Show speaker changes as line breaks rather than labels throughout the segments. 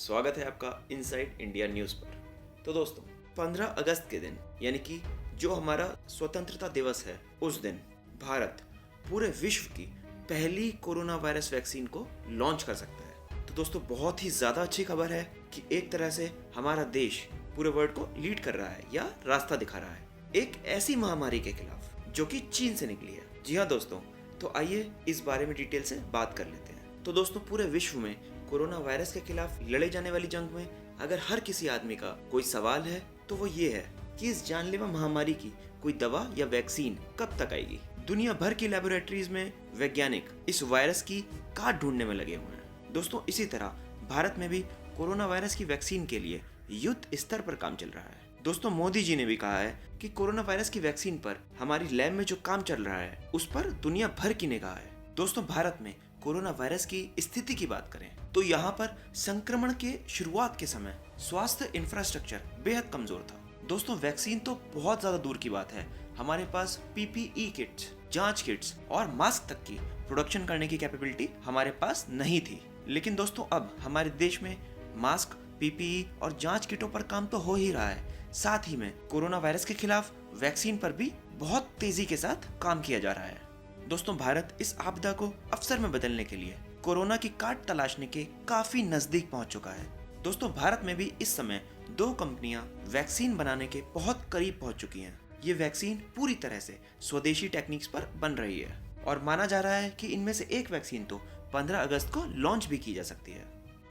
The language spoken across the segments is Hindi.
स्वागत है आपका इनसाइड इंडिया न्यूज़ पर। तो दोस्तों 15 अगस्त के दिन यानी कि जो हमारा स्वतंत्रता दिवस है, उस दिन भारत पूरे विश्व की पहली कोरोना वायरस वैक्सीन को लॉन्च कर सकता है। तो दोस्तों बहुत ही ज़्यादा अच्छी खबर है कि एक तरह से हमारा देश पूरे वर्ल्ड को लीड कर रहा है या रास्ता दिखा रहा है एक ऐसी महामारी के खिलाफ जो कि चीन से निकली है। जी हाँ दोस्तों, तो आइए इस बारे में डिटेल से बात कर लेते हैं। तो दोस्तों पूरे विश्व में कोरोना वायरस के खिलाफ लड़े जाने वाली जंग में अगर हर किसी आदमी का कोई सवाल है तो वो ये है कि इस जानलेवा महामारी की कोई दवा या वैक्सीन कब तक आएगी। दुनिया भर की लैबोरेटरीज में वैज्ञानिक इस वायरस की काट ढूंढने में लगे हुए हैं। दोस्तों इसी तरह भारत में भी कोरोना वायरस की वैक्सीन के लिए युद्ध स्तर पर काम चल रहा है। दोस्तों मोदी जी ने भी कहा है कि कोरोना वायरस की वैक्सीन पर हमारी लैब में जो काम चल रहा है उस पर दुनिया भर की निगाह है। दोस्तों भारत में कोरोना वायरस की स्थिति की बात करें तो यहाँ पर संक्रमण के शुरुआत के समय स्वास्थ्य इंफ्रास्ट्रक्चर बेहद कमजोर था। दोस्तों वैक्सीन तो बहुत ज्यादा दूर की बात है, हमारे पास पीपीई किट्स, जांच किट्स और मास्क तक की प्रोडक्शन करने की कैपेबिलिटी हमारे पास नहीं थी। लेकिन दोस्तों अब हमारे देश में मास्क, पीपीई और जांच किटों पर काम तो हो ही रहा है, साथ ही में कोरोना वायरस के खिलाफ वैक्सीन पर भी बहुत तेजी के साथ काम किया जा रहा है। दोस्तों भारत इस आपदा को अवसर में बदलने के लिए कोरोना की काट तलाशने के काफी नजदीक पहुंच चुका है। दोस्तों भारत में भी इस समय 2 कंपनियां वैक्सीन बनाने के बहुत करीब पहुंच चुकी हैं। ये वैक्सीन पूरी तरह से स्वदेशी टेक्निक्स पर बन रही है और माना जा रहा है कि इनमें से एक वैक्सीन तो 15 अगस्त को लॉन्च भी की जा सकती है।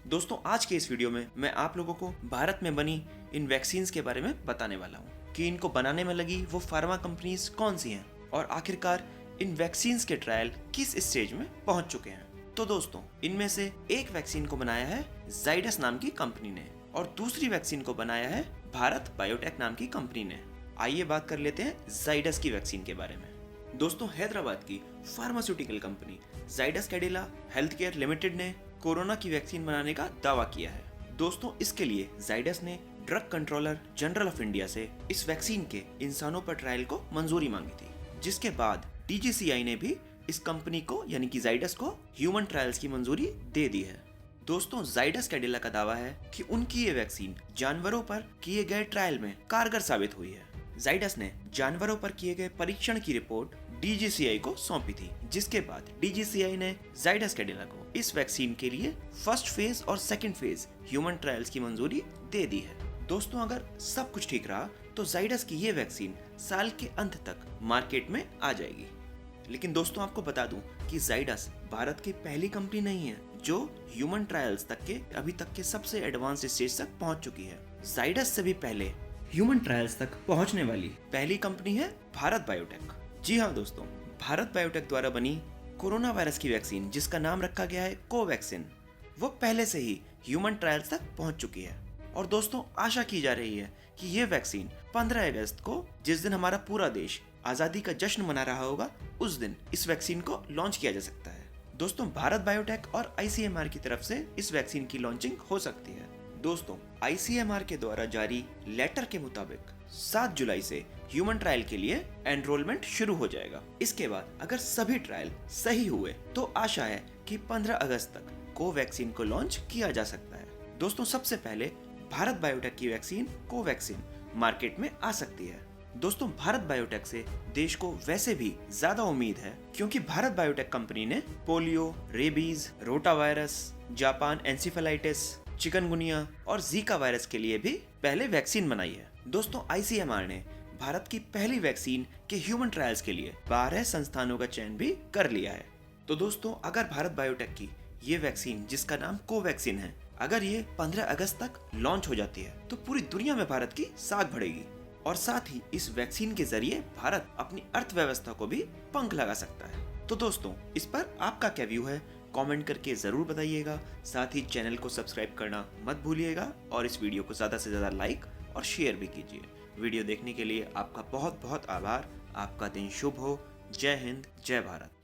दोस्तों आज के इस वीडियो में मैं आप लोगों को भारत में बनी इन वैक्सीन के बारे में बताने वाला हूँ कि इनको बनाने में लगी वो फार्मा कंपनीज कौन सी हैं और आखिरकार इन वैक्सीन के ट्रायल किस स्टेज में पहुंच चुके हैं। तो दोस्तों इनमें से एक वैक्सीन को बनाया है जाइडस नाम की कंपनी ने और दूसरी वैक्सीन को बनाया है भारत बायोटेक नाम की कंपनी ने। आइए बात कर लेते हैं जाइडस की वैक्सीन के बारे में। दोस्तों हैदराबाद की pharmaceutical company Zydus Cadila health care limited ने कोरोना की वैक्सीन बनाने का दावा किया है। दोस्तों इसके लिए जाइडस ने drug controller general of India से इस वैक्सीन के इंसानों पर ट्रायल को मंजूरी मांगी थी, जिसके बाद DGCI ने भी इस कंपनी को यानी कि जाइडस को ह्यूमन ट्रायल्स की मंजूरी दे दी है। दोस्तों जाइडस कैडिला का दावा है कि उनकी ये वैक्सीन जानवरों पर किए गए ट्रायल में कारगर साबित हुई है। जाइडस ने जानवरों पर किए गए परीक्षण की रिपोर्ट DGCI को सौंपी थी, जिसके बाद DGCI ने जाइडस कैडिला को इस वैक्सीन के लिए फर्स्ट फेज और सेकंड फेज ह्यूमन ट्रायल्स की मंजूरी दे दी है। दोस्तों अगर सब कुछ ठीक रहा तो जाइडस की ये वैक्सीन साल के अंत तक मार्केट में आ जाएगी। लेकिन दोस्तों आपको बता दूं कि जाइडस भारत की पहली कंपनी नहीं है जो ह्यूमन ट्रायल्स तक के अभी तक के सबसे एडवांस स्टेज तक पहुंच चुकी है। जाइडस से भी पहले ह्यूमन ट्रायल्स तक पहुंचने वाली पहली कंपनी है भारत बायोटेक। जी हाँ दोस्तों, भारत बायोटेक द्वारा बनी कोरोना वायरस की वैक्सीन जिसका नाम रखा गया है कोवैक्सीन, वो पहले से ही ह्यूमन ट्रायल्स तक पहुंच चुकी है। और दोस्तों आशा की जा रही है कि ये वैक्सीन 15 अगस्त को, जिस दिन हमारा पूरा देश आजादी का जश्न मना रहा होगा, उस दिन इस वैक्सीन को लॉन्च किया जा सकता है। दोस्तों भारत बायोटेक और ICMR की तरफ से इस वैक्सीन की लॉन्चिंग हो सकती है। दोस्तों ICMR के द्वारा जारी लेटर के मुताबिक 7 जुलाई से ह्यूमन ट्रायल के लिए एनरोलमेंट शुरू हो जाएगा। इसके बाद अगर सभी ट्रायल सही हुए तो आशा है कि 15 अगस्त तक कोवैक्सीन को लॉन्च किया जा सकता है। दोस्तों सबसे पहले भारत बायोटेक की वैक्सीन कोवैक्सीन मार्केट में आ सकती है। दोस्तों भारत बायोटेक से देश को वैसे भी ज्यादा उम्मीद है क्योंकि भारत बायोटेक कंपनी ने polio, rabies, rota virus, Japan encephalitis, chikungunya और जीका वायरस के लिए भी पहले वैक्सीन बनाई है। दोस्तों ICMR ने भारत की पहली वैक्सीन के ह्यूमन ट्रायल्स के लिए 12 संस्थानों का चयन भी कर लिया है। तो दोस्तों अगर भारत बायोटेक की ये वैक्सीन जिसका नाम कोवैक्सीन है, अगर ये 15 अगस्त तक लॉन्च हो जाती है तो पूरी दुनिया में भारत की साख बढ़ेगी और साथ ही इस वैक्सीन के जरिए भारत अपनी अर्थव्यवस्था को भी पंख लगा सकता है। तो दोस्तों इस पर आपका क्या व्यू है, कमेंट करके जरूर बताइएगा। साथ ही चैनल को सब्सक्राइब करना मत भूलिएगा और इस वीडियो को ज्यादा से ज्यादा लाइक और शेयर भी कीजिए। वीडियो देखने के लिए आपका बहुत बहुत आभार। आपका दिन शुभ हो। जय हिंद, जय भारत।